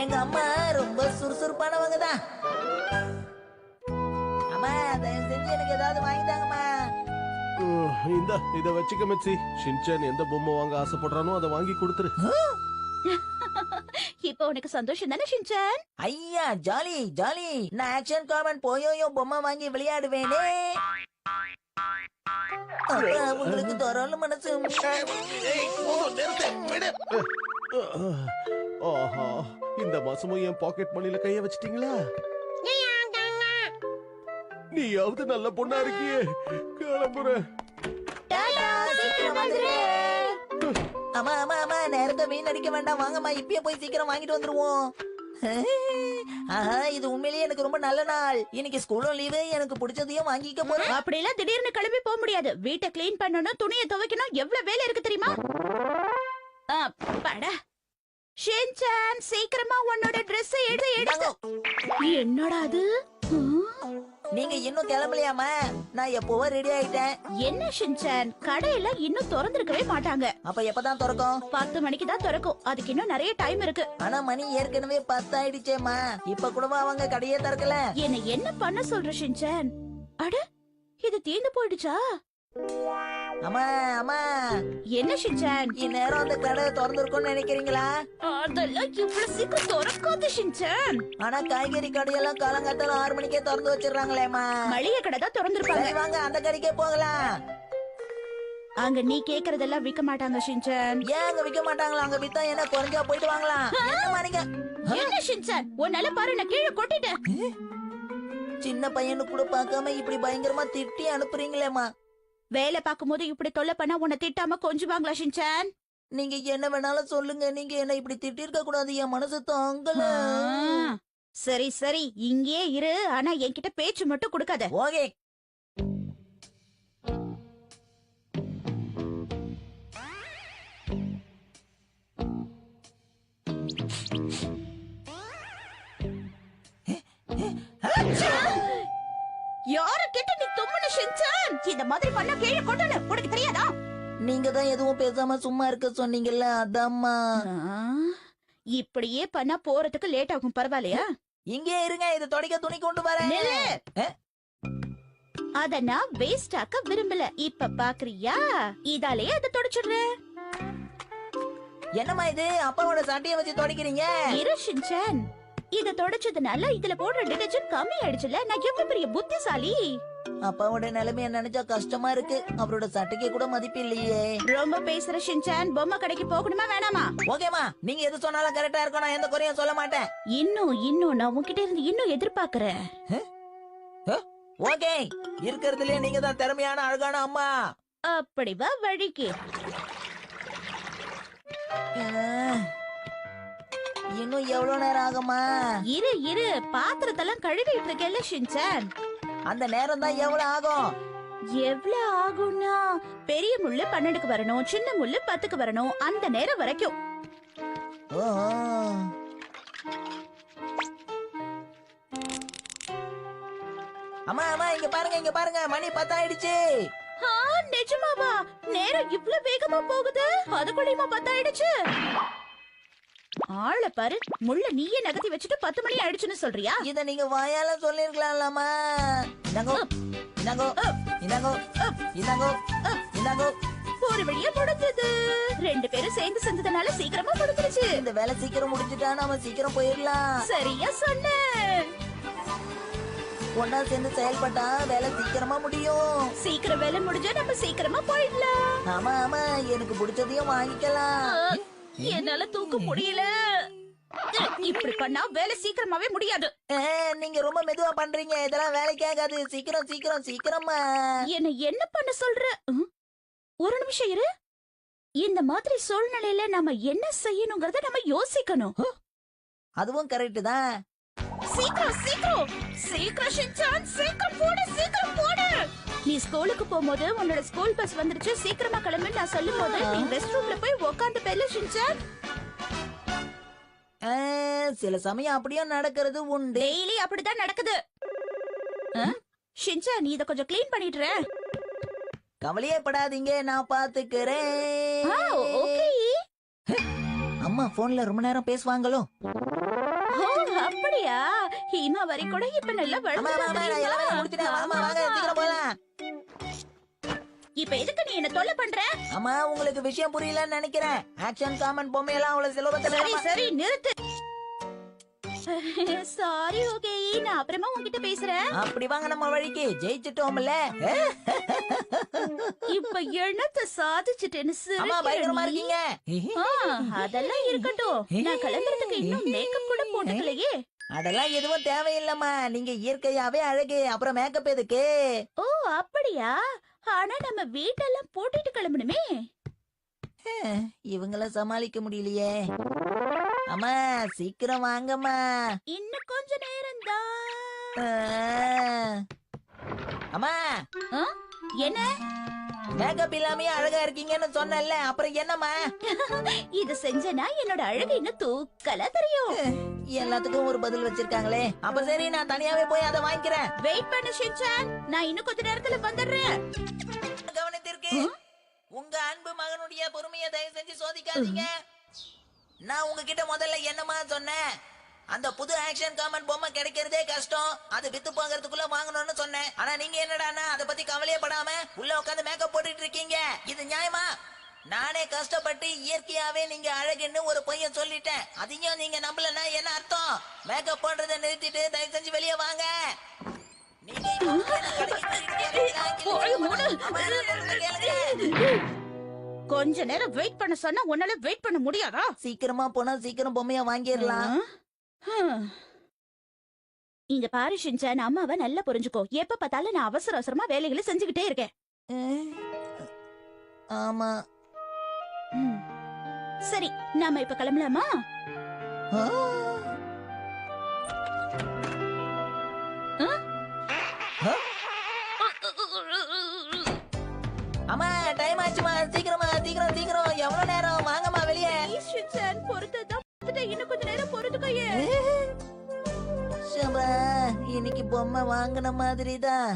எங்க அம்மா ரொம்ப சுறுசுறுப்பானவங்க தான். அம்மா தயவு செஞ்சு எனக்கு ஏதாவது வாங்கிட்டாங்கம்மா. இத வச்சுக்க மெச்சி. ஷின்சான் எந்த பொம்மை வாங்க ஆசைப்படுறானோ அதை வாங்கி கொடுத்துரு. இப்போ உனக்கு சந்தோஷம் தானே ஷின்சான்? ஐயா ஜாலி ஜாலி. நான் ஆக்ஷன் காமன் போயோயோ பொம்மை வாங்கி விளையாடுவேனே. உங்களுக்கு தரல மனசு. ஆஹா, இந்த மாசமும் என் பாக்கெட் மணில கைய வச்சிட்டீங்களா? நீயாவது நல்ல பொண்ணா இருக்கியே. கிளம்புறேன். அம்மா அம்மா அம்மா நேரத்தை வீண் அடிக்க வேண்டாம். வாங்கம்மா இப்பயே போய் சீக்கிரம் வாங்கிட்டு வந்துருவோம். ஆஹா, இது உண்மையிலேயே எனக்கு ரொம்ப நல்ல நாள். இன்னைக்கு ஸ்கூலும் லீவு. எனக்கு பிடிச்சதையும் வாங்கிக்க போறேன். அப்படி எல்லாம் திடீர்னு கிளம்பி போக முடியாது. வீட்டை கிளீன் பண்ணணும், துணியை துவைக்கணும், எவ்வளவு வேலை இருக்கு தெரியுமா? அப்பாடா. ஷின்சான் சீக்கிரமா உன்னோட Dress எடுத்து. என்னடா அது? நீங்க இன்னும் கிளம்பலையாமா? நான் எப்பவோ ரெடி ஆயிட்டேன். என்ன ஷின்சான், கடையில இன்னும் திறந்திருக்கவே மாட்டாங்க. அப்ப எப்பதான் திறக்கும்? 10 மணிக்கு தான் திறக்கும். அதுக்கு இன்னும் நிறைய டைம் இருக்கு. ஆனா மணி ஏற்கனவே 10 ஆயிடுச்சேம்மா. இப்ப கூடவா அவங்க கடையே திறக்கல? என்ன பண்ண சொல்ற ஷின்சான்? அட, இது தீந்து போயிடுச்சா? அம்மா அம்மா, என்ன ஷின்சான்? இந்நேரம் அந்த கடை திறந்திருக்கும்னு நினைக்கிறீங்களா? அதெல்லாம் இவ்வளவு சீக்கிரம் திறக்காது ஷின்சான். ஆனா காய்கறி கடையெல்லாம் காலங்காத்தால 6 மணிக்கே திறந்து வச்சிடறாங்களேம்மா. மளிகை கடை தான் திறந்திருப்பாங்க. சரி வாங்க அந்த கடைக்கே போகலாம். அங்க நீ கேக்குறதெல்லாம் விக்க மாட்டாங்க ஷின்சான். ஏன் அங்க விக்க மாட்டாங்களா? அங்க வித்தா என்ன குறைஞ்சா போயிட்டு வாங்கலாம். என்னம்மா நீங்க? என்ன ஷின்சான், உன்னால பாரு நான் கீழே கொட்டிட்டேன். சின்ன பையனு கூட பார்க்காம இப்படி பயங்கரமா திட்டி அனுப்புறீங்களேம்மா. வேலை பார்க்கும்போது இப்படி தொல்லை பண்ணா உன்னை திட்டாம கொஞ்சுவாங்களா ஷின்சான்? நீங்க என்ன வேணாலும் சொல்லுங்க. நீங்க என்ன இப்படி திட்டிருக்க கூடாது. என் மனசு தாங்கல. சரி சரி, இங்கே இரு. ஆனா என்கிட்ட பேச்சு மட்டும் கொடுக்காத. ஓகே. யார கேட்ட நீ தும்முன ஷின்சான்? இந்த மாதிரி பண்ணா கீழே கொட்டணும். உனக்கு தெரியாதா? நீங்க தான் எதுவும் பேசாம சும்மா இருக்க சொன்னீங்கல்ல, அதாம்மா. இப்படியே பண்ணா போறதுக்கு லேட் ஆகும். பரவாயில்லையா? இங்கே இருங்க, இது துடைக்க துணி கொண்டு வரேன். அத நான் வேஸ்ட் ஆக்க விரும்பல. இப்ப பாக்குறியா? இதாலே அத தொடச்சிடுறேன். என்னம்மா இது? அப்பாவோட சட்டையை வச்சு துடைக்கிறீங்க? இரு ஷின்சான், இத தொடச்சதுனால இதுல போடுற டிடர்ஜென்ட் கம்மி ஆயிடுச்சுல. நான் எவ்வளவு பெரிய புத்திசாலி. அப்பாவோட நிலைமைய நினைச்சா கஷ்டமா இருக்கு. அவரோட சட்டைக்கு கூட மதிப்பு இல்லையே. ரொம்ப பேசுற ஷின்சான். பொம்மை கடைக்கு போகணுமா வேணாமா? ஓகேமா, நீங்க எது சொன்னாலும் கரெக்டா இருக்கும். நான் எந்த குறையும் சொல்ல மாட்டேன். இன்னும் நான் உன்கிட்ட இருந்து இன்னும் எதிர்பார்க்கிறேன். ஓகே, இருக்கிறதுலயே நீங்க தான் திறமையான அழகான அம்மா. அப்படி வா வழிக்கு. இன்னும் எவ்வளவு நேரம் ஆகுமா? இரு பாத்திரத்தெல்லாம் கழுவிட்டு இருக்கேல்ல ஷின்சான். அந்த நேரம் தான் எவ்வளவு ஆகும்? எவ்வளவு ஆகும்னா, பெரிய முள்ளு 12க்கு வரணும், சின்ன முள்ளு 10க்கு வரணும். அந்த நேரம் வரைக்கும். அம்மா அம்மா, இங்க பாருங்க மணி 10 ஆயிடுச்சு. நிஜமாவா? நேரம் இவ்வளவு வேகமா போகுது. அதுக்குள்ளேயுமா 10 ஆயிடுச்சு? ஆள பாரு, முள்ள நீயே நகர்த்தி வச்சுட்டு 10 மணி ஆயிடுச்சுன்னு சொல்றியா? இத நீங்க வாயால சொல்லிருக்கலாம்லமா. இந்தாங்கோ. ஒரு வழியா முடிஞ்சது. 2 பேரும் சேர்ந்து செஞ்சதுனால சீக்கிரமா முடிஞ்சிருச்சு. இந்த வேலை சீக்கிரம் முடிஞ்சுட்டா நாம சீக்கிரம் போயிடலாம். சரியா சொன்ன. ஒன்னா சேர்ந்து செயல்பட்டா வேலை சீக்கிரமா முடியும். சீக்கிரம் வேலை முடிஞ்சா நம்ம சீக்கிரமா போயிடலாம். ஆமா ஆமா, எனக்கு பிடிச்சதையும் வாங்கிக்கலாம். என்னால தூக்க முடியல. இப்படி பண்ணா வேலை சீக்கிரமாவே முடியாது. நீங்க ரொம்ப மெதுவா பண்றீங்க. இதெல்லாம் வேலைக்கு ஆகாது. சீக்கிரமா. என்ன பண்ண சொல்ற? ஒரு நிமிஷம் இரு. இந்த மாதிரி சூழ்நிலையில நம்ம என்ன செய்யணுங்கிறத நம்ம யோசிக்கணும். அதுவும் கரெக்ட் தான். சீக்கிரம் ஷின்சான், சீக்கிரம் போடு. நீ ஸ்கூலுக்கு போகும்போது உன்னோட ஸ்கூல் பஸ் வந்துருச்சு, சீக்கிரமா கிளம்பு நான் சொல்லும் போது நீ ரெஸ்ட் ரூம்ல போய் உட்கார்ந்து பேல ஷின்சான். சில சமயம் அப்படியே நடக்கிறது உண்டு. டெய்லி அப்படிதான் நடக்குது. ஷின்சான், நீ இத கொஞ்சம் க்ளீன் பண்ணிடுற. கவலையே படாதீங்க, நான் பாத்துக்கிறேன். ஓகே. அம்மா போன்ல ரொம்ப நேரம் பேசுவாங்களோ? ஓ அப்படியா? ஹீமா வரி கூட இப்ப நல்லா அம்மா அம்மா அம்மா, நான் எல்லா வேலையும் முடிச்சிட்டேன். வாங்கம்மா வாங்க சீக்கிரம் போலாம். இப்ப எதுக்கு நீ என்ன தொல்லை பண்ற? அம்மா உங்களுக்கு விஷயம் புரியலன்னு நினைக்கிறேன். ஆக்ஷன் காமன் பொம்மையெல்லாம் அவ்வளவு சுலபத்துல சரி சரி நிறுத்து. சாரி ஓகே, நான் அப்புறமா உன்கிட்ட பேசுறேன். அப்படி வாங்க நம்ம வழிக்கு ஜெயிச்சிட்டோம்ல. இப்ப என்னத்த சாதிச்சிட்டேன்னு அம்மா பயங்கரமா சிரிக்கிற நீ? இருக்கீங்க. அதெல்லாம் இருக்கட்டும். நான் கிளம்புறதுக்கு இன்னும் மேக்கப் கூட போட்டுக்கலையே. அதெல்லாம் எதுவும் தேவையில்லம்மா. நீங்க இயற்கையாவே அழகு. அப்புறம் மேக்கப் எதுக்கு? ஓ அப்படியா? ஆனா நம்ம வீட்டெல்லாம் போட்டுட்டு கிளம்பணுமே. இவங்கள சமாளிக்க முடியலையே. அம்மா சீக்கிரம் வாங்கம்மா. இன்னும் கொஞ்ச நேரம் தான். அம்மா என்ன? மேக்கப் இல்லாமயே அழகா இருக்கீங்கன்னு சொன்னல, அப்புறம் என்னம்மா? இது செஞ்சனா என்னோட அழகு இன்னும் தூக்கலா தெரியும். எல்லாத்துக்கும் ஒரு பதில் வச்சிருக்காங்களே. அப்ப சரி, நான் தனியாவே போய் அதை வாங்கிக்கிறேன். வெயிட் பண்ணு ஷின்சான், நான் இன்னும் கொஞ்ச நேரத்துல வந்துடுறேன். கவனத்திற்கு உங்க அன்பு மகனுடைய பொறுமையை தயவு செஞ்சு சோதிக்காதீங்க. நான் உங்ககிட்ட முதல்ல என்னமா சொன்னேன்? அந்த புது ஆக்ஷன் காமன் பொம்மை கிடைக்கிறதே கஷ்டம், அது வித்து போகிறதுக்குள்ள வாங்கணும்னு சொன்னேன். ஆனா நீங்க என்னடான்னா அதை பத்தி கவலையே படாம உள்ள உட்காந்து மேக்கப் போட்டுட்டு இருக்கீங்க. இது நியாயமா? நானே கஷ்டப்பட்டு இயற்கையாவே நீங்க அழகுன்னு ஒரு பையன் சொல்லிட்டேன். அதையும் நீங்க நம்பலன்னா என்ன அர்த்தம்? மேக்கப் போடுறதை நிறுத்திட்டு தயவு செஞ்சு வெளியே வாங்க. நீங்க இப்ப கேளுங்க. கொஞ்ச நேரம் வெயிட் பண்ண சொன்னா உன்னால வெயிட் பண்ண முடியாதா? சீக்கிரமா போனா சீக்கிரம் பொம்மைய வாங்கிடலாம். இங்க பாரு ஷின்சான், அம்மாவை நல்லா புரிஞ்சுக்கோ. எப்ப பார்த்தாலும் நான் அவசர அவசரமா வேலைகளை செஞ்சுக்கிட்டே இருக்கேன். ஆமா. சரி, நாம இப்ப கிளம்பலாமா? அம்மா டைம் ஆச்சுமா, சீக்கிரமா சீக்கிரம் சீக்கிரம். எவ்வளவு நேரம்? வாங்கம்மா வெளியே. ஷின்சான் பொறுத்ததான் இன்னும் கொஞ்ச நேரம் பொறுத்துக்கோயே. இன்னைக்கு பொம்மை வாங்கின மாதிரி தான்.